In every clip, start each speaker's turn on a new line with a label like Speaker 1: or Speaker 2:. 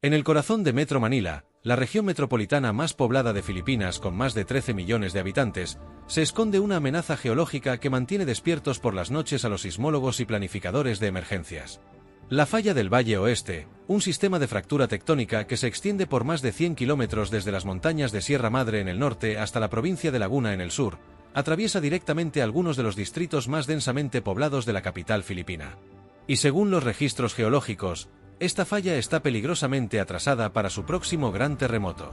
Speaker 1: En el corazón de Metro Manila, la región metropolitana más poblada de Filipinas con más de 13 millones de habitantes, se esconde una amenaza geológica que mantiene despiertos por las noches a los sismólogos y planificadores de emergencias. La falla del Valle Oeste, un sistema de fractura tectónica que se extiende por más de 100 kilómetros desde las montañas de Sierra Madre en el norte hasta la provincia de Laguna en el sur, atraviesa directamente algunos de los distritos más densamente poblados de la capital filipina. Y según los registros geológicos, esta falla está peligrosamente atrasada para su próximo gran terremoto.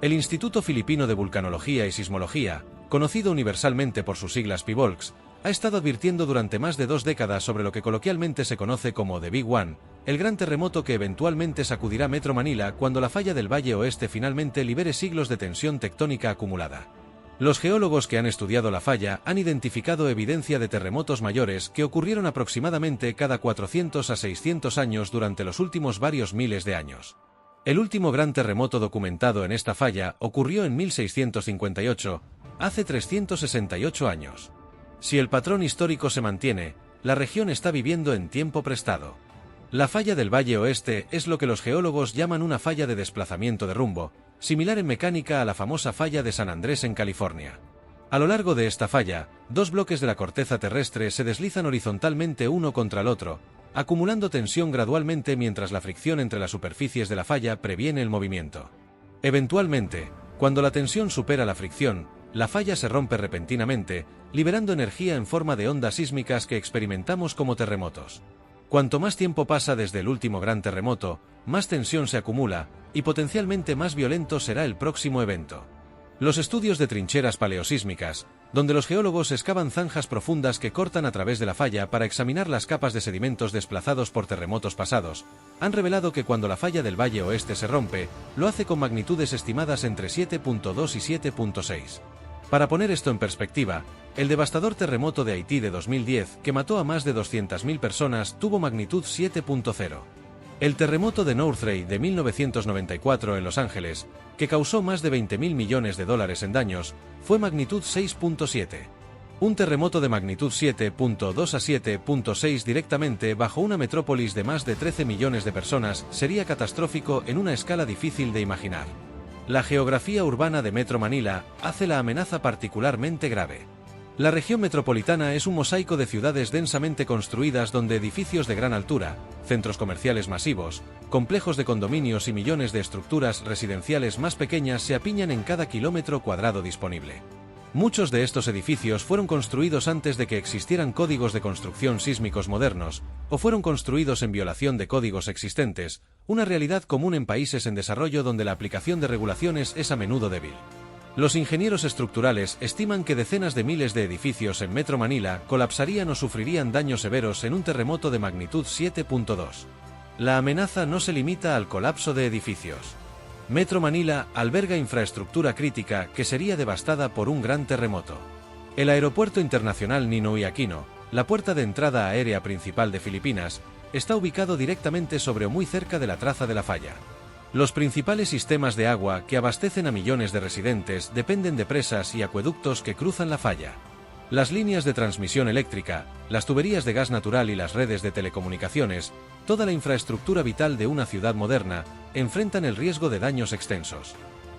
Speaker 1: El Instituto Filipino de Vulcanología y Sismología, conocido universalmente por sus siglas PIVOLCS, ha estado advirtiendo durante más de 2 décadas sobre lo que coloquialmente se conoce como The Big One, el gran terremoto que eventualmente sacudirá Metro Manila cuando la falla del Valle Oeste finalmente libere siglos de tensión tectónica acumulada. Los geólogos que han estudiado la falla han identificado evidencia de terremotos mayores que ocurrieron aproximadamente cada 400 a 600 años durante los últimos varios miles de años. El último gran terremoto documentado en esta falla ocurrió en 1658, hace 368 años. Si el patrón histórico se mantiene, la región está viviendo en tiempo prestado. La falla del Valle Oeste es lo que los geólogos llaman una falla de desplazamiento de rumbo, similar en mecánica a la famosa falla de San Andrés en California. A lo largo de esta falla, 2 bloques de la corteza terrestre se deslizan horizontalmente uno contra el otro, acumulando tensión gradualmente mientras la fricción entre las superficies de la falla previene el movimiento. Eventualmente, cuando la tensión supera la fricción, la falla se rompe repentinamente, liberando energía en forma de ondas sísmicas que experimentamos como terremotos. Cuanto más tiempo pasa desde el último gran terremoto, más tensión se acumula, y potencialmente más violento será el próximo evento. Los estudios de trincheras paleosísmicas, donde los geólogos excavan zanjas profundas que cortan a través de la falla para examinar las capas de sedimentos desplazados por terremotos pasados, han revelado que cuando la falla del Valle Oeste se rompe, lo hace con magnitudes estimadas entre 7.2 y 7.6. Para poner esto en perspectiva, el devastador terremoto de Haití de 2010, que mató a más de 200.000 personas, tuvo magnitud 7.0. El terremoto de Northray de 1994 en Los Ángeles, que causó más de $20.000 millones en daños, fue magnitud 6.7. Un terremoto de magnitud 7.2 a 7.6 directamente bajo una metrópolis de más de 13 millones de personas sería catastrófico en una escala difícil de imaginar. La geografía urbana de Metro Manila hace la amenaza particularmente grave. La región metropolitana es un mosaico de ciudades densamente construidas donde edificios de gran altura, centros comerciales masivos, complejos de condominios y millones de estructuras residenciales más pequeñas se apiñan en cada kilómetro cuadrado disponible. Muchos de estos edificios fueron construidos antes de que existieran códigos de construcción sísmicos modernos, o fueron construidos en violación de códigos existentes, una realidad común en países en desarrollo donde la aplicación de regulaciones es a menudo débil. Los ingenieros estructurales estiman que decenas de miles de edificios en Metro Manila colapsarían o sufrirían daños severos en un terremoto de magnitud 7.2. La amenaza no se limita al colapso de edificios. Metro Manila alberga infraestructura crítica que sería devastada por un gran terremoto. El Aeropuerto Internacional Ninoy Aquino, la puerta de entrada aérea principal de Filipinas, está ubicado directamente sobre o muy cerca de la traza de la falla. Los principales sistemas de agua que abastecen a millones de residentes dependen de presas y acueductos que cruzan la falla. Las líneas de transmisión eléctrica, las tuberías de gas natural y las redes de telecomunicaciones, toda la infraestructura vital de una ciudad moderna, enfrentan el riesgo de daños extensos.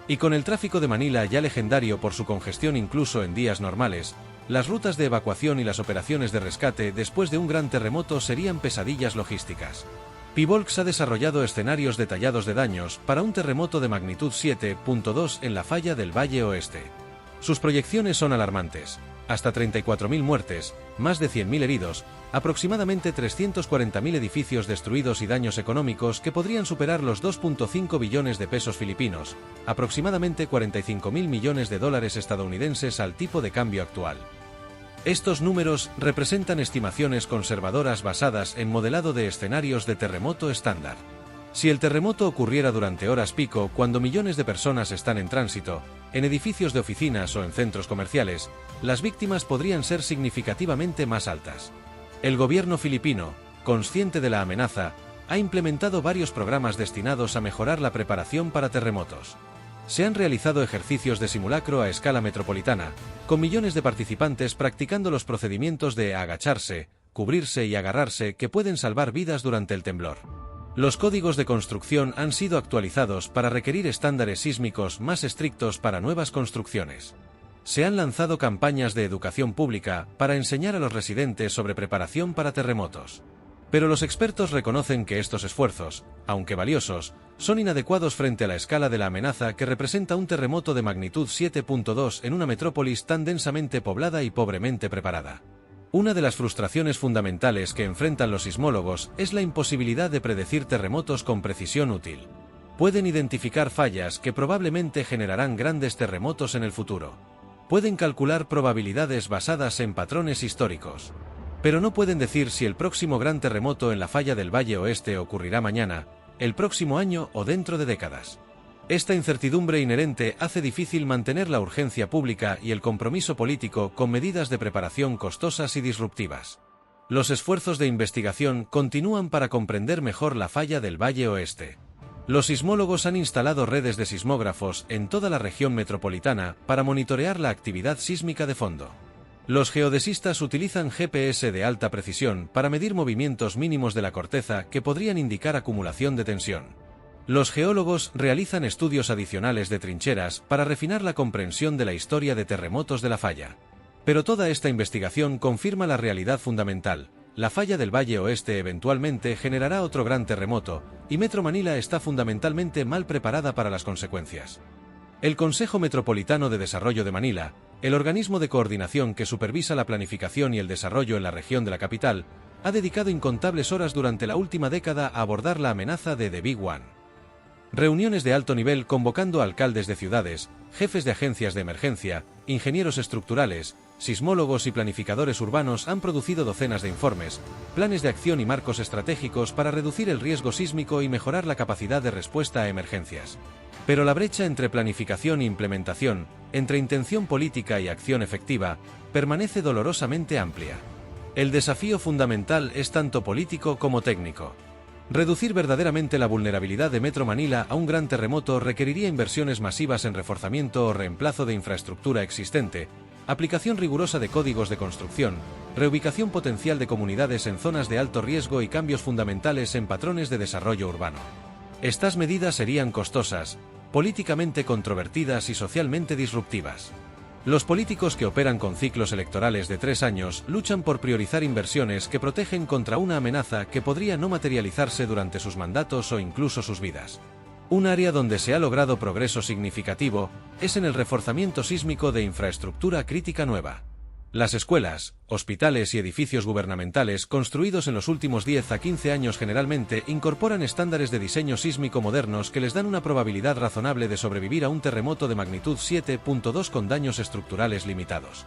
Speaker 1: Y con el tráfico de Manila ya legendario por su congestión incluso en días normales, las rutas de evacuación y las operaciones de rescate después de un gran terremoto serían pesadillas logísticas. PIVOLCS ha desarrollado escenarios detallados de daños para un terremoto de magnitud 7.2 en la falla del Valle Oeste. Sus proyecciones son alarmantes. Hasta 34.000 muertes, más de 100.000 heridos, aproximadamente 340.000 edificios destruidos y daños económicos que podrían superar los 2.5 billones de pesos filipinos, aproximadamente 45.000 millones de dólares estadounidenses al tipo de cambio actual. Estos números representan estimaciones conservadoras basadas en modelado de escenarios de terremoto estándar. Si el terremoto ocurriera durante horas pico cuando millones de personas están en tránsito, en edificios de oficinas o en centros comerciales, las víctimas podrían ser significativamente más altas. El gobierno filipino, consciente de la amenaza, ha implementado varios programas destinados a mejorar la preparación para terremotos. Se han realizado ejercicios de simulacro a escala metropolitana, con millones de participantes practicando los procedimientos de agacharse, cubrirse y agarrarse que pueden salvar vidas durante el temblor. Los códigos de construcción han sido actualizados para requerir estándares sísmicos más estrictos para nuevas construcciones. Se han lanzado campañas de educación pública para enseñar a los residentes sobre preparación para terremotos. Pero los expertos reconocen que estos esfuerzos, aunque valiosos, son inadecuados frente a la escala de la amenaza que representa un terremoto de magnitud 7.2 en una metrópolis tan densamente poblada y pobremente preparada. Una de las frustraciones fundamentales que enfrentan los sismólogos es la imposibilidad de predecir terremotos con precisión útil. Pueden identificar fallas que probablemente generarán grandes terremotos en el futuro. Pueden calcular probabilidades basadas en patrones históricos. Pero no pueden decir si el próximo gran terremoto en la falla del Valle Oeste ocurrirá mañana, el próximo año o dentro de décadas. Esta incertidumbre inherente hace difícil mantener la urgencia pública y el compromiso político con medidas de preparación costosas y disruptivas. Los esfuerzos de investigación continúan para comprender mejor la falla del Valle Oeste. Los sismólogos han instalado redes de sismógrafos en toda la región metropolitana para monitorear la actividad sísmica de fondo. Los geodesistas utilizan GPS de alta precisión para medir movimientos mínimos de la corteza que podrían indicar acumulación de tensión. Los geólogos realizan estudios adicionales de trincheras para refinar la comprensión de la historia de terremotos de la falla. Pero toda esta investigación confirma la realidad fundamental: la falla del Valle Oeste eventualmente generará otro gran terremoto, y Metro Manila está fundamentalmente mal preparada para las consecuencias. El Consejo Metropolitano de Desarrollo de Manila, el organismo de coordinación que supervisa la planificación y el desarrollo en la región de la capital, ha dedicado incontables horas durante la última década a abordar la amenaza de The Big One. Reuniones de alto nivel convocando a alcaldes de ciudades, jefes de agencias de emergencia, ingenieros estructurales, sismólogos y planificadores urbanos han producido docenas de informes, planes de acción y marcos estratégicos para reducir el riesgo sísmico y mejorar la capacidad de respuesta a emergencias. Pero la brecha entre planificación e implementación, entre intención política y acción efectiva, permanece dolorosamente amplia. El desafío fundamental es tanto político como técnico. Reducir verdaderamente la vulnerabilidad de Metro Manila a un gran terremoto requeriría inversiones masivas en reforzamiento o reemplazo de infraestructura existente, aplicación rigurosa de códigos de construcción, reubicación potencial de comunidades en zonas de alto riesgo y cambios fundamentales en patrones de desarrollo urbano. Estas medidas serían costosas, políticamente controvertidas y socialmente disruptivas. Los políticos que operan con ciclos electorales de 3 años luchan por priorizar inversiones que protegen contra una amenaza que podría no materializarse durante sus mandatos o incluso sus vidas. Un área donde se ha logrado progreso significativo es en el reforzamiento sísmico de infraestructura crítica nueva. Las escuelas, hospitales y edificios gubernamentales construidos en los últimos 10 a 15 años generalmente incorporan estándares de diseño sísmico modernos que les dan una probabilidad razonable de sobrevivir a un terremoto de magnitud 7.2 con daños estructurales limitados.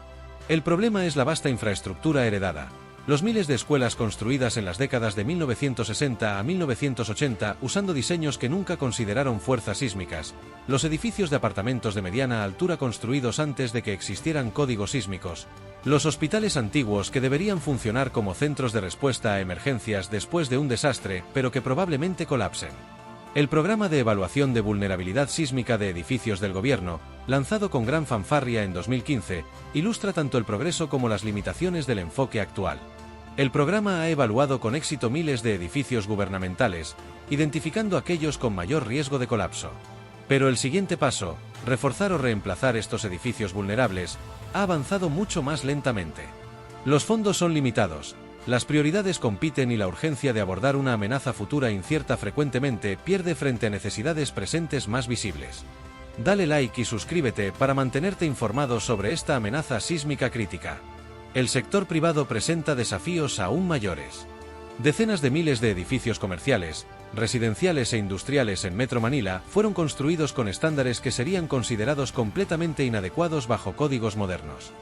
Speaker 1: El problema es la vasta infraestructura heredada. Los miles de escuelas construidas en las décadas de 1960 a 1980 usando diseños que nunca consideraron fuerzas sísmicas, los edificios de apartamentos de mediana altura construidos antes de que existieran códigos sísmicos, los hospitales antiguos que deberían funcionar como centros de respuesta a emergencias después de un desastre, pero que probablemente colapsen. El programa de evaluación de vulnerabilidad sísmica de edificios del gobierno, lanzado con gran fanfarria en 2015, ilustra tanto el progreso como las limitaciones del enfoque actual. El programa ha evaluado con éxito miles de edificios gubernamentales, identificando aquellos con mayor riesgo de colapso. Pero el siguiente paso, reforzar o reemplazar estos edificios vulnerables, ha avanzado mucho más lentamente. Los fondos son limitados, las prioridades compiten y la urgencia de abordar una amenaza futura incierta frecuentemente pierde frente a necesidades presentes más visibles. Dale like y suscríbete para mantenerte informado sobre esta amenaza sísmica crítica. El sector privado presenta desafíos aún mayores. Decenas de miles de edificios comerciales, residenciales e industriales en Metro Manila fueron construidos con estándares que serían considerados completamente inadecuados bajo códigos modernos.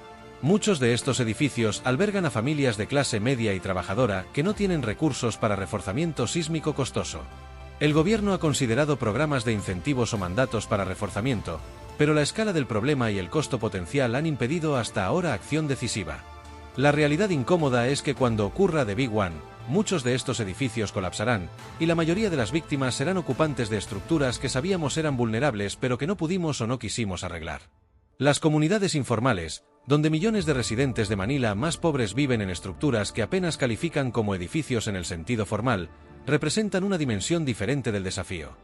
Speaker 1: Muchos de estos edificios albergan a familias de clase media y trabajadora que no tienen recursos para reforzamiento sísmico costoso. El gobierno ha considerado programas de incentivos o mandatos para reforzamiento, pero la escala del problema y el costo potencial han impedido hasta ahora acción decisiva. La realidad incómoda es que cuando ocurra The Big One, muchos de estos edificios colapsarán, y la mayoría de las víctimas serán ocupantes de estructuras que sabíamos eran vulnerables pero que no pudimos o no quisimos arreglar. Las comunidades informales, donde millones de residentes de Manila más pobres viven en estructuras que apenas califican como edificios en el sentido formal, representan una dimensión diferente del desafío.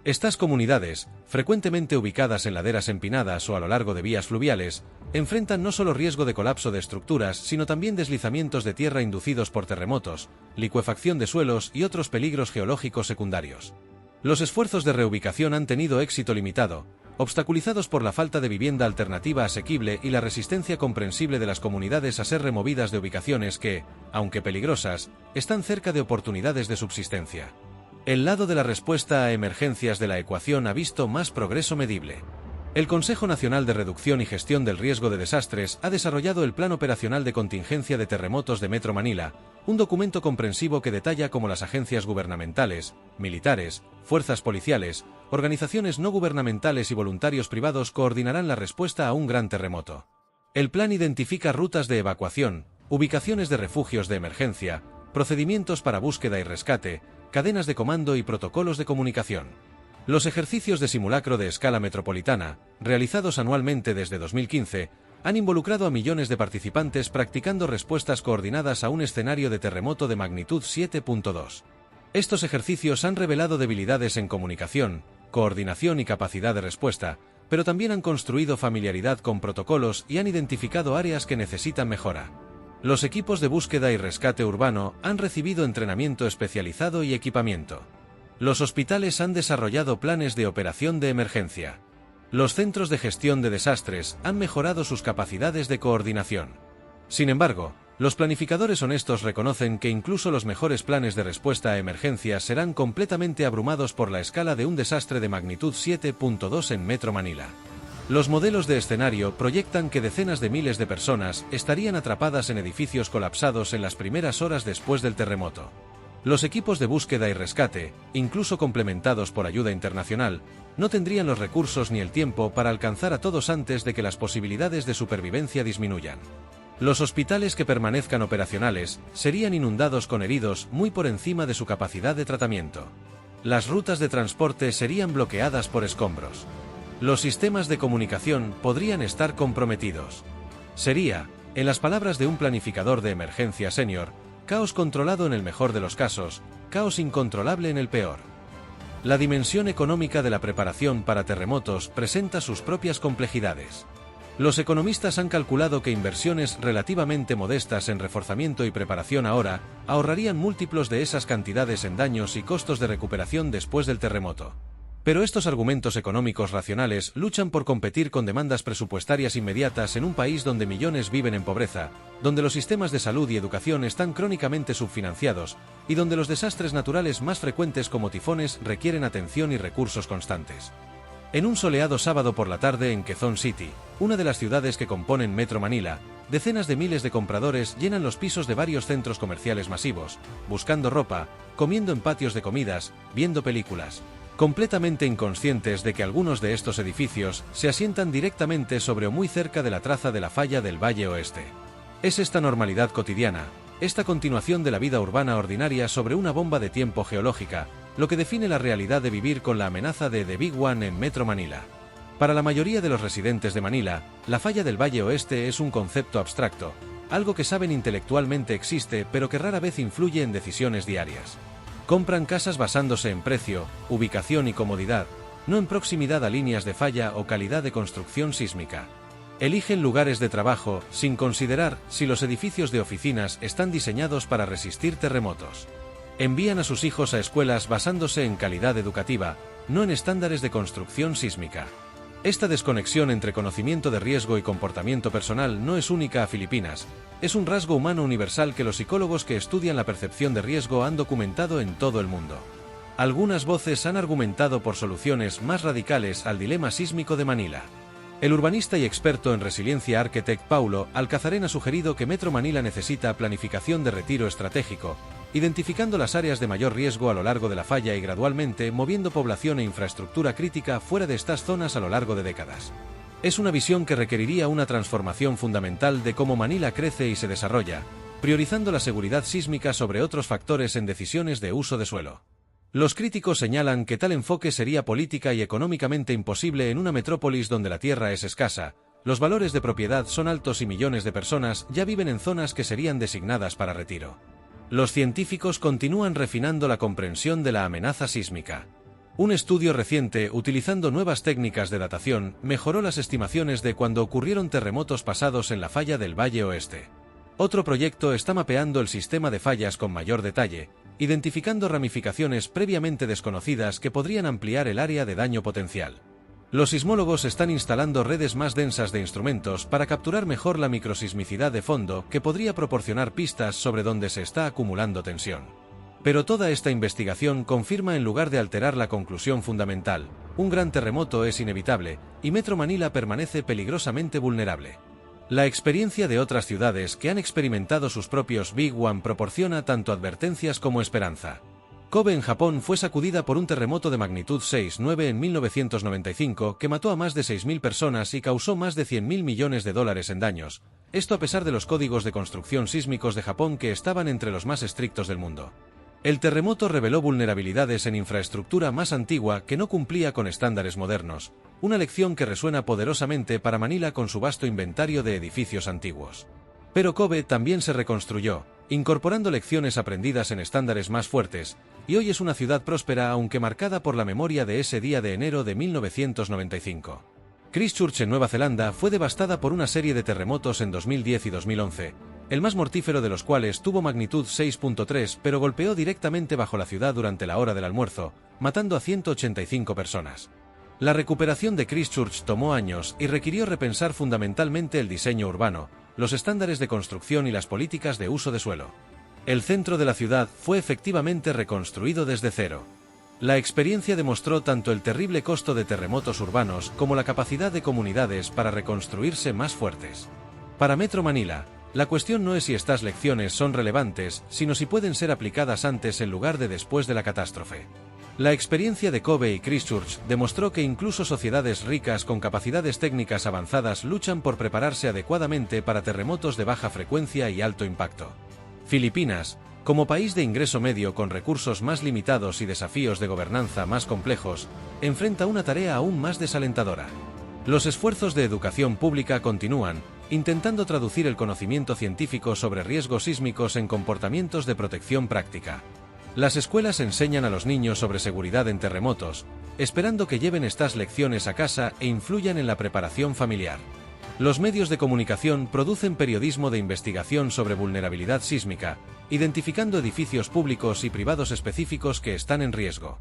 Speaker 1: Estas comunidades, frecuentemente ubicadas en laderas empinadas o a lo largo de vías fluviales, enfrentan no solo riesgo de colapso de estructuras, sino también deslizamientos de tierra inducidos por terremotos, licuefacción de suelos y otros peligros geológicos secundarios. Los esfuerzos de reubicación han tenido éxito limitado, obstaculizados por la falta de vivienda alternativa asequible y la resistencia comprensible de las comunidades a ser removidas de ubicaciones que, aunque peligrosas, están cerca de oportunidades de subsistencia. El lado de la respuesta a emergencias de la ecuación ha visto más progreso medible. El Consejo Nacional de Reducción y Gestión del Riesgo de Desastres ha desarrollado el Plan Operacional de Contingencia de Terremotos de Metro Manila, un documento comprensivo que detalla cómo las agencias gubernamentales, militares, fuerzas policiales, organizaciones no gubernamentales y voluntarios privados coordinarán la respuesta a un gran terremoto. El plan identifica rutas de evacuación, ubicaciones de refugios de emergencia, procedimientos para búsqueda y rescate, cadenas de comando y protocolos de comunicación. Los ejercicios de simulacro de escala metropolitana, realizados anualmente desde 2015, han involucrado a millones de participantes practicando respuestas coordinadas a un escenario de terremoto de magnitud 7.2. Estos ejercicios han revelado debilidades en comunicación, coordinación y capacidad de respuesta, pero también han construido familiaridad con protocolos y han identificado áreas que necesitan mejora. Los equipos de búsqueda y rescate urbano han recibido entrenamiento especializado y equipamiento. Los hospitales han desarrollado planes de operación de emergencia. Los centros de gestión de desastres han mejorado sus capacidades de coordinación. Sin embargo, los planificadores honestos reconocen que incluso los mejores planes de respuesta a emergencias serán completamente abrumados por la escala de un desastre de magnitud 7.2 en Metro Manila. Los modelos de escenario proyectan que decenas de miles de personas estarían atrapadas en edificios colapsados en las primeras horas después del terremoto. Los equipos de búsqueda y rescate, incluso complementados por ayuda internacional, no tendrían los recursos ni el tiempo para alcanzar a todos antes de que las posibilidades de supervivencia disminuyan. Los hospitales que permanezcan operacionales serían inundados con heridos muy por encima de su capacidad de tratamiento. Las rutas de transporte serían bloqueadas por escombros. Los sistemas de comunicación podrían estar comprometidos. Sería, en las palabras de un planificador de emergencia senior, caos controlado en el mejor de los casos, caos incontrolable en el peor. La dimensión económica de la preparación para terremotos presenta sus propias complejidades. Los economistas han calculado que inversiones relativamente modestas en reforzamiento y preparación ahora ahorrarían múltiplos de esas cantidades en daños y costos de recuperación después del terremoto. Pero estos argumentos económicos racionales luchan por competir con demandas presupuestarias inmediatas en un país donde millones viven en pobreza, donde los sistemas de salud y educación están crónicamente subfinanciados, y donde los desastres naturales más frecuentes como tifones requieren atención y recursos constantes. En un soleado sábado por la tarde en Quezon City, una de las ciudades que componen Metro Manila, decenas de miles de compradores llenan los pisos de varios centros comerciales masivos, buscando ropa, comiendo en patios de comidas, viendo películas, completamente inconscientes de que algunos de estos edificios se asientan directamente sobre o muy cerca de la traza de la falla del Valle Oeste. Es esta normalidad cotidiana, esta continuación de la vida urbana ordinaria sobre una bomba de tiempo geológica, lo que define la realidad de vivir con la amenaza de The Big One en Metro Manila. Para la mayoría de los residentes de Manila, la falla del Valle Oeste es un concepto abstracto, algo que saben intelectualmente existe pero que rara vez influye en decisiones diarias. Compran casas basándose en precio, ubicación y comodidad, no en proximidad a líneas de falla o calidad de construcción sísmica. Eligen lugares de trabajo sin considerar si los edificios de oficinas están diseñados para resistir terremotos. Envían a sus hijos a escuelas basándose en calidad educativa, no en estándares de construcción sísmica. Esta desconexión entre conocimiento de riesgo y comportamiento personal no es única a Filipinas, es un rasgo humano universal que los psicólogos que estudian la percepción de riesgo han documentado en todo el mundo. Algunas voces han argumentado por soluciones más radicales al dilema sísmico de Manila. El urbanista y experto en resiliencia architect Paulo Alcazarén ha sugerido que Metro Manila necesita planificación de retiro estratégico, identificando las áreas de mayor riesgo a lo largo de la falla y gradualmente moviendo población e infraestructura crítica fuera de estas zonas a lo largo de décadas. Es una visión que requeriría una transformación fundamental de cómo Manila crece y se desarrolla, priorizando la seguridad sísmica sobre otros factores en decisiones de uso de suelo. Los críticos señalan que tal enfoque sería política y económicamente imposible en una metrópolis donde la tierra es escasa, los valores de propiedad son altos y millones de personas ya viven en zonas que serían designadas para retiro. Los científicos continúan refinando la comprensión de la amenaza sísmica. Un estudio reciente, utilizando nuevas técnicas de datación, mejoró las estimaciones de cuando ocurrieron terremotos pasados en la falla del Valle Oeste. Otro proyecto está mapeando el sistema de fallas con mayor detalle, identificando ramificaciones previamente desconocidas que podrían ampliar el área de daño potencial. Los sismólogos están instalando redes más densas de instrumentos para capturar mejor la microsismicidad de fondo que podría proporcionar pistas sobre dónde se está acumulando tensión. Pero toda esta investigación confirma, en lugar de alterar la conclusión fundamental: un gran terremoto es inevitable, y Metro Manila permanece peligrosamente vulnerable. La experiencia de otras ciudades que han experimentado sus propios Big One proporciona tanto advertencias como esperanza. Kobe, en Japón, fue sacudida por un terremoto de magnitud 6,9 en 1995 que mató a más de 6.000 personas y causó más de $100.000 millones en daños, esto a pesar de los códigos de construcción sísmicos de Japón, que estaban entre los más estrictos del mundo. El terremoto reveló vulnerabilidades en infraestructura más antigua que no cumplía con estándares modernos, una lección que resuena poderosamente para Manila con su vasto inventario de edificios antiguos. Pero Kobe también se reconstruyó, incorporando lecciones aprendidas en estándares más fuertes, y hoy es una ciudad próspera, aunque marcada por la memoria de ese día de enero de 1995. Christchurch, en Nueva Zelanda, fue devastada por una serie de terremotos en 2010 y 2011, el más mortífero de los cuales tuvo magnitud 6,3, pero golpeó directamente bajo la ciudad durante la hora del almuerzo, matando a 185 personas. La recuperación de Christchurch tomó años y requirió repensar fundamentalmente el diseño urbano, los estándares de construcción y las políticas de uso de suelo. El centro de la ciudad fue efectivamente reconstruido desde cero. La experiencia demostró tanto el terrible costo de terremotos urbanos como la capacidad de comunidades para reconstruirse más fuertes. Para Metro Manila, la cuestión no es si estas lecciones son relevantes, sino si pueden ser aplicadas antes en lugar de después de la catástrofe. La experiencia de Kobe y Christchurch demostró que incluso sociedades ricas con capacidades técnicas avanzadas luchan por prepararse adecuadamente para terremotos de baja frecuencia y alto impacto. Filipinas, como país de ingreso medio con recursos más limitados y desafíos de gobernanza más complejos, enfrenta una tarea aún más desalentadora. Los esfuerzos de educación pública continúan, intentando traducir el conocimiento científico sobre riesgos sísmicos en comportamientos de protección práctica. Las escuelas enseñan a los niños sobre seguridad en terremotos, esperando que lleven estas lecciones a casa e influyan en la preparación familiar. Los medios de comunicación producen periodismo de investigación sobre vulnerabilidad sísmica, identificando edificios públicos y privados específicos que están en riesgo.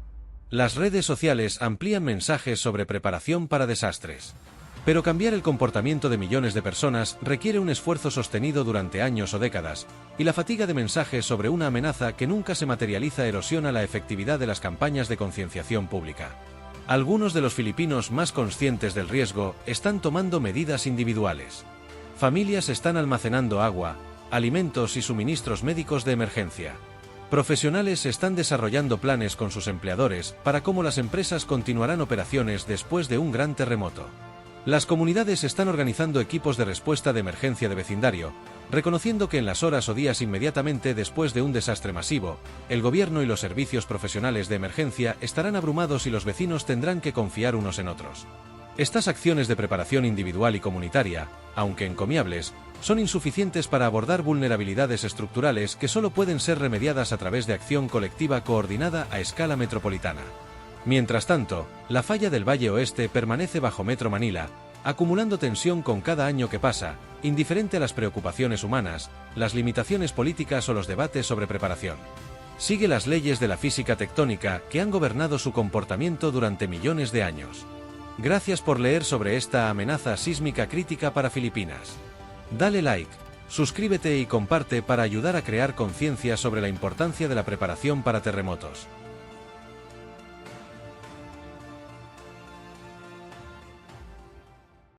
Speaker 1: Las redes sociales amplían mensajes sobre preparación para desastres. Pero cambiar el comportamiento de millones de personas requiere un esfuerzo sostenido durante años o décadas, y la fatiga de mensajes sobre una amenaza que nunca se materializa erosiona la efectividad de las campañas de concienciación pública. Algunos de los filipinos más conscientes del riesgo están tomando medidas individuales. Familias están almacenando agua, alimentos y suministros médicos de emergencia. Profesionales están desarrollando planes con sus empleadores para cómo las empresas continuarán operaciones después de un gran terremoto. Las comunidades están organizando equipos de respuesta de emergencia de vecindario, reconociendo que en las horas o días inmediatamente después de un desastre masivo, el gobierno y los servicios profesionales de emergencia estarán abrumados y los vecinos tendrán que confiar unos en otros. Estas acciones de preparación individual y comunitaria, aunque encomiables, son insuficientes para abordar vulnerabilidades estructurales que solo pueden ser remediadas a través de acción colectiva coordinada a escala metropolitana. Mientras tanto, la falla del Valle Oeste permanece bajo Metro Manila, acumulando tensión con cada año que pasa, indiferente a las preocupaciones humanas, las limitaciones políticas o los debates sobre preparación. Sigue las leyes de la física tectónica que han gobernado su comportamiento durante millones de años. Gracias por leer sobre esta amenaza sísmica crítica para Filipinas. Dale like, suscríbete y comparte para ayudar a crear conciencia sobre la importancia de la preparación para terremotos.